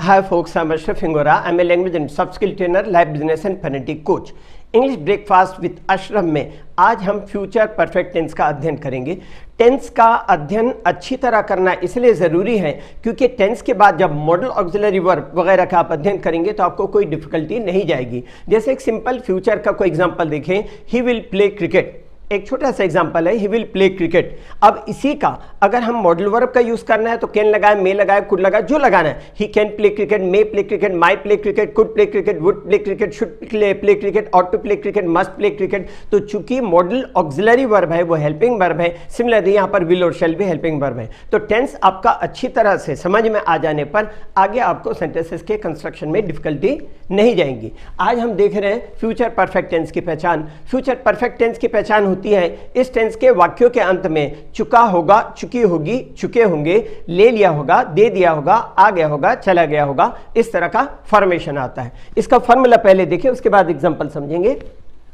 Hi folks, I'm Ashraf Hingora. I'm a language and soft skill trainer, life business and phonetic coach. English breakfast with Ashraf में आज हम future perfect tense का अध्ययन करेंगे। Tense का अध्ययन अच्छी तरह करना इसलिए ज़रूरी है क्योंकि टेंस के बाद जब मॉडल ऑक्सिलरी वर्ब वगैरह का आप अध्ययन करेंगे तो आपको कोई डिफिकल्टी नहीं जाएगी। जैसे एक सिंपल फ्यूचर का कोई एग्जांपल देखें, ही विल प्ले क्रिकेट। एक छोटा सा एग्जांपल है, ही विल प्ले क्रिकेट। अब इसी का अगर हम मॉडल वर्ब का यूज करना है तो कैन लगाए, मे लगाए, कुड लगाए, जो लगाना है। He can play cricket, may play cricket, might play cricket, could play cricket, would play cricket, should play cricket, ought to play cricket, must play cricket. तो चूंकि मॉडल ऑक्सिलरी वर्ब है वो हेल्पिंग वर्ब है, similarly यहाँ पर will और शैल भी helping verb है। तो टेंस आपका अच्छी तरह से समझ में आ जाने पर आगे आपको सेंटेंसेस के कंस्ट्रक्शन में डिफिकल्टी नहीं जाएंगी। आज हम देख रहे हैं फ्यूचर परफेक्ट टेंस की पहचान। फ्यूचर परफेक्ट टेंस की पहचान होती है इस टेंस के वाक्यों के अंत में चुका होगा, चुकी होगी, चुके होंगे, ले लिया होगा, दे दिया होगा, आ गया होगा, चला गया होगा, इस तरह का फॉर्मेशन आता है। इसका फॉर्मूला पहले देखिए, उसके बाद एग्जांपल समझेंगे।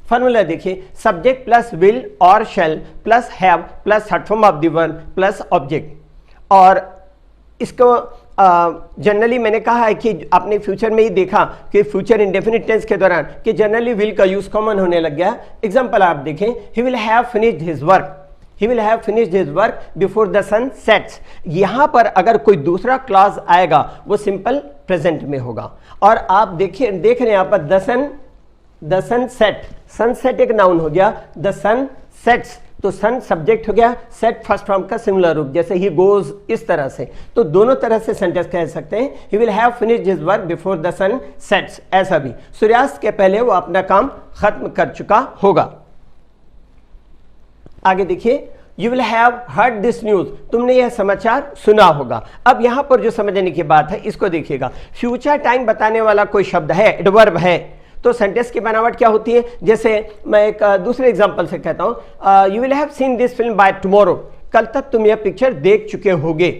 फॉर्मूला देखिए, सब्जेक्ट प्लस विल और शैल plus have plus third form of the verb plus object. और इसको जनरली मैंने कहा है कि आपने फ्यूचर में ही देखा कि फ्यूचर इंडेफिनिट टेंस के दौरान कि जनरली विल का यूज कॉमन होने लग गया। एग्जांपल आप देखें, he will have finished his work, he will have finished his work before the sun sets. यहां पर अगर कोई दूसरा क्लॉज आएगा वो सिंपल प्रेजेंट में होगा। और आप देखिए, देख रहे हैं यहां पर द सन सेट, सनसेट एक नाउन हो गया, द सन सेट्स तो सन सब्जेक्ट हो गया, सेट फर्स्ट फॉर्म का सिमिलर रूप, जैसे ही गोज, इस तरह से। तो दोनों तरह से सेंटेंस कह सकते हैं, he will have finished his work before the sun sets. ऐसा भी सूर्यास्त के पहले वो अपना काम खत्म कर चुका होगा। आगे देखिए, you will have heard this news, तुमने यह समाचार सुना होगा। अब यहां पर जो समझने की बात है इसको देखिएगा, फ्यूचर टाइम बताने वाला कोई शब्द है, एडवर्ब है, तो सेंटेंस की बनावट क्या होती है। जैसे मैं एक दूसरे एग्जांपल से कहता हूं, you will have seen this film by tomorrow, कल तक तुम यह पिक्चर देख चुके होगे।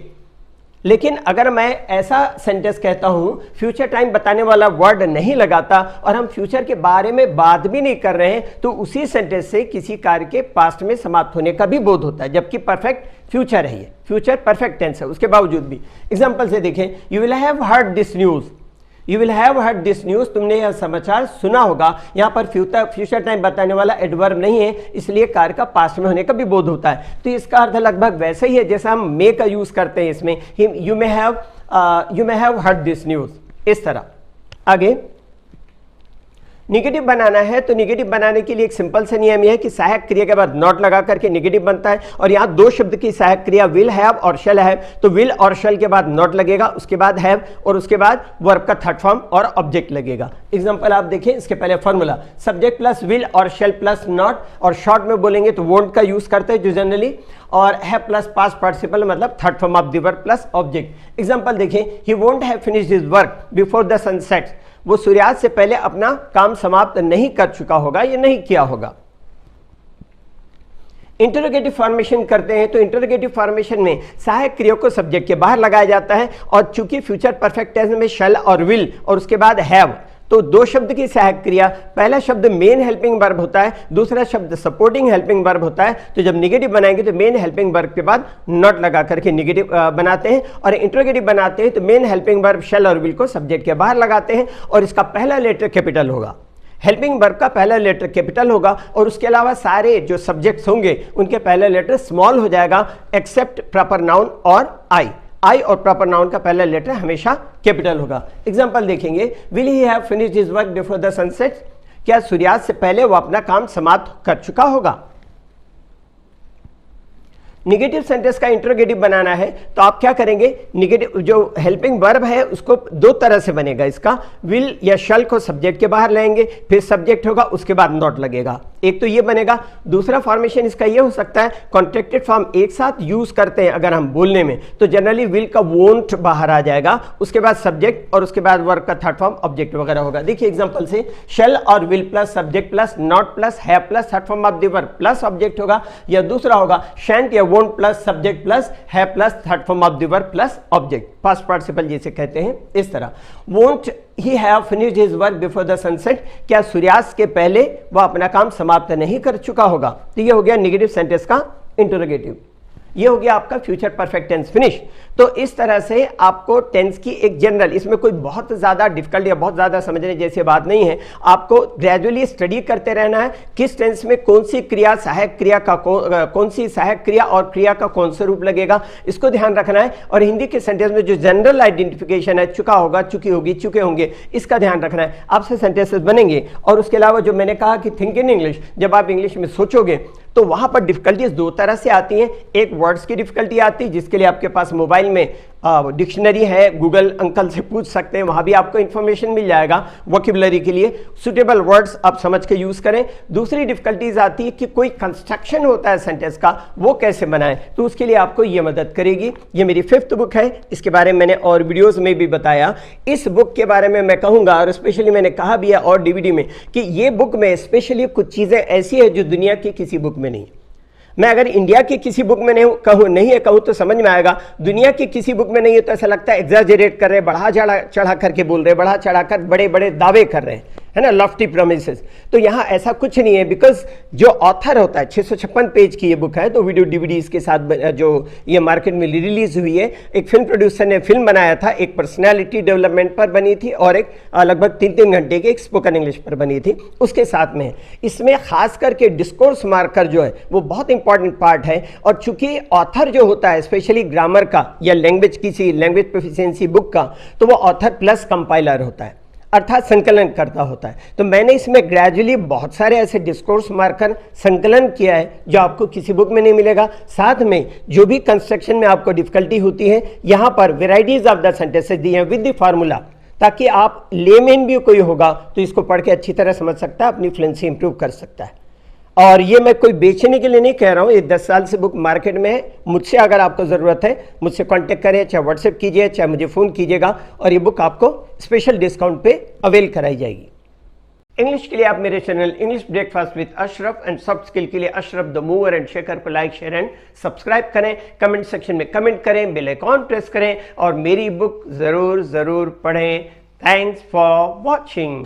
लेकिन अगर मैं ऐसा सेंटेंस कहता हूं, फ्यूचर टाइम बताने वाला वर्ड नहीं लगाता और हम फ्यूचर के बारे में बात भी नहीं कर रहे हैं, तो उसी सेंटेंस से किसी कार्य के पास्ट में समाप्त होने का भी बोध होता है, जबकि परफेक्ट फ्यूचर है, ये फ्यूचर परफेक्ट टेंस है उसके बावजूद भी। एग्जाम्पल से देखें, you will have heard this news, you will have heard this news, तुमने यह समाचार सुना होगा। यहां पर फ्यूचर टाइम बताने वाला एडवर्ब नहीं है, इसलिए कार्य का पास्ट में होने का भी बोध होता है। तो इसका अर्थ लगभग वैसे ही है जैसा हम मे का यूज करते हैं इसमें, you may have heard this news, इस तरह। आगे निगेटिव बनाना है तो निगेटिव बनाने के लिए एक सिंपल से नियम यह है कि सहायक क्रिया के बाद नॉट लगा करके निगेटिव बनता है। और यहां दो शब्द की सहायक क्रिया विल हैव और शैल हैव, तो विल और शैल के बाद नॉट लगेगा, उसके बाद हैव और उसके बाद वर्ब का थर्ड फॉर्म और ऑब्जेक्ट लगेगा। एग्जांपल आप देखें, इसके पहले फॉर्मूला सब्जेक्ट प्लस विल और शैल प्लस नॉट, और शॉर्ट में बोलेंगे तो वोंट का यूज करते हैं जो जनरली, और हैव प्लस पास्ट पार्टिसिपल मतलब third form of the verb plus object. Example देखें, he won't have finished his work before the sunset, वो सूर्यास्त से पहले अपना काम समाप्त नहीं कर चुका होगा, ये नहीं किया होगा। इंटरोगेटिव फॉर्मेशन करते हैं तो इंटरोगेटिव फॉर्मेशन में सहायक क्रिया को सब्जेक्ट के बाहर लगाया जाता है, और चूंकि फ्यूचर परफेक्ट टेंस में शैल और विल और उसके बाद हैव, तो दो शब्द की सहायक क्रिया, पहला शब्द मेन हेल्पिंग वर्ब होता है, दूसरा शब्द सपोर्टिंग हेल्पिंग वर्ब होता है। तो जब निगेटिव बनाएंगे तो मेन हेल्पिंग वर्ब के बाद नॉट लगा करके निगेटिव बनाते हैं, और इंटरोगेटिव बनाते हैं तो मेन हेल्पिंग वर्ब शैल और विल को सब्जेक्ट के बाहर लगाते हैं, और इसका पहला लेटर कैपिटल होगा, हेल्पिंग वर्ब का पहला लेटर कैपिटल होगा, और उसके अलावा सारे जो सब्जेक्ट्स होंगे उनके पहला लेटर स्मॉल हो जाएगा, एक्सेप्ट प्रॉपर नाउन और आई और प्रॉपर नाउन का पहला लेटर हमेशा कैपिटल होगा। एग्जांपल देखेंगे, will he have finished his work before the sunset, क्या सूर्यास्त से पहले वो अपना काम समाप्त कर चुका होगा। निगेटिव सेंटेंस का इंटरोगेटिव बनाना है तो आप क्या करेंगे, निगेटिव जो हेल्पिंग वर्ब है उसको दो तरह से बनेगा, इसका विल या शैल को सब्जेक्ट के बाहर लाएंगे, फिर सब्जेक्ट होगा, उसके बाद नॉट लगेगा, एक तो ये बनेगा। दूसरा फॉर्मेशन इसका ये हो सकता है, कॉन्ट्रैक्टेड फॉर्म एक साथ यूज करते हैं अगर हम बोलने में, तो जनरली विल का वोंट बाहर आ जाएगा, उसके बाद सब्जेक्ट और उसके बाद वर्ब का थर्ड फॉर्म ऑब्जेक्ट वगैरह होगा। देखिए एग्जांपल से, शैल और will plus subject plus not plus have plus third form of the verb plus object होगा, या दूसरा होगा शैंट या won't plus subject plus have plus third form of the verb plus object, past participle जिसे कहते हैं, इस तरह। Won't he have finished his work before the sunset, क्या सूर्यास्त के पहले वह अपना काम समाप्त नहीं कर चुका होगा। तो ये हो गया निगेटिव सेंटेंस का इंटरोगेटिव। ये हो गया आपका फ्यूचर परफेक्ट टेंस फिनिश। तो इस तरह से आपको टेंस की एक जनरल, इसमें कोई बहुत ज़्यादा डिफिकल्ट या बहुत ज़्यादा समझने जैसी बात नहीं है, आपको ग्रेजुअली स्टडी करते रहना है किस टेंस में कौन सी क्रिया, सहायक क्रिया का कौन सी सहायक क्रिया और क्रिया का कौन सा रूप लगेगा, इसको ध्यान रखना है। और हिंदी के सेंटेंस में जो जनरल आइडेंटिफिकेशन है, चुका होगा, चुकी होगी, चुके होंगे, इसका ध्यान रखना है। आपसे सेंटेंसेस बनेंगे। और उसके अलावा जो मैंने कहा कि थिंक इन इंग्लिश, जब आप इंग्लिश में सोचोगे तो वहां पर डिफिकल्टीज दो तरह से आती हैं। एक वर्ड्स की डिफिकल्टी आती है, जिसके लिए आपके पास मोबाइल में डिक्शनरी है, गूगल अंकल से पूछ सकते हैं, वहां भी आपको इंफॉर्मेशन मिल जाएगा वोकेबुलरी के लिए। सुटेबल वर्ड्स आप समझ के यूज करें। दूसरी डिफिकल्टीज आती है कि कोई कंस्ट्रक्शन होता है सेंटेंस का, वो कैसे बनाएं, तो उसके लिए आपको ये मदद करेगी। ये मेरी 5th बुक है, इसके बारे में मैंने और वीडियोस में भी बताया। इस बुक के बारे में मैं कहूंगा, और स्पेशली मैंने कहा भी है और डीवीडी में, कि ये बुक में स्पेशली कुछ चीजें ऐसी है जो दुनिया की किसी बुक में नहीं। मैं अगर इंडिया की किसी बुक में नहीं है कहूँ तो समझ में आएगा, दुनिया की किसी बुक में नहीं है तो ऐसा लगता है एग्जैजरेट कर रहे, बढ़ा चढ़ा करके बोल रहे, बढ़ा चढ़ा कर बड़े बड़े दावे कर रहे हैं, है ना, लॉफ्टी प्रोमिसेस। तो यहाँ ऐसा कुछ नहीं है, बिकॉज जो ऑथर होता है, 656 पेज की ये बुक है, तो वीडियो डीवीडी इसके साथ जो ये मार्केट में रिलीज हुई है, एक फिल्म प्रोड्यूसर ने फिल्म बनाया था, एक पर्सनैलिटी डेवलपमेंट पर बनी थी और एक लगभग 3-3 घंटे की एक स्पोकन इंग्लिश पर बनी थी, उसके साथ में। इसमें खास करके डिस्कोर्स मार्कर जो है वो बहुत इंपॉर्टेंट पार्ट है। और चूंकि ऑथर जो होता है स्पेशली ग्रामर का या लैंग्वेज किसी लैंग्वेज प्रोफिशिएंसी बुक का, तो वो ऑथर प्लस कंपाइलर होता है, अर्थात संकलन करता होता है। तो मैंने इसमें ग्रेजुअली बहुत सारे ऐसे डिस्कोर्स मार्कर संकलन किया है जो आपको किसी बुक में नहीं मिलेगा। साथ में जो भी कंस्ट्रक्शन में आपको डिफिकल्टी होती है, यहाँ पर वेराइटीज ऑफ द सेंटेंसेस दी हैं विद द फार्मूला, ताकि आप लेमेन भी कोई होगा तो इसको पढ़ के अच्छी तरह समझ सकता है, अपनी फ्लुएंसी इंप्रूव कर सकता है। और ये मैं कोई बेचने के लिए नहीं कह रहा हूँ, ये 10 साल से बुक मार्केट में है। मुझसे अगर आपको ज़रूरत है, मुझसे कांटेक्ट करें, चाहे व्हाट्सएप कीजिए, चाहे मुझे फ़ोन कीजिएगा, और ये बुक आपको स्पेशल डिस्काउंट पे अवेल कराई जाएगी। इंग्लिश के लिए आप मेरे channel English breakfast with Ashraf and soft skill के लिए Ashraf the mover and shaker पर लाइक, शेयर एंड सब्सक्राइब करें। कमेंट सेक्शन में कमेंट करें, बेल आइकॉन प्रेस करें और मेरी बुक ज़रूर पढ़ें। Thanks for watching.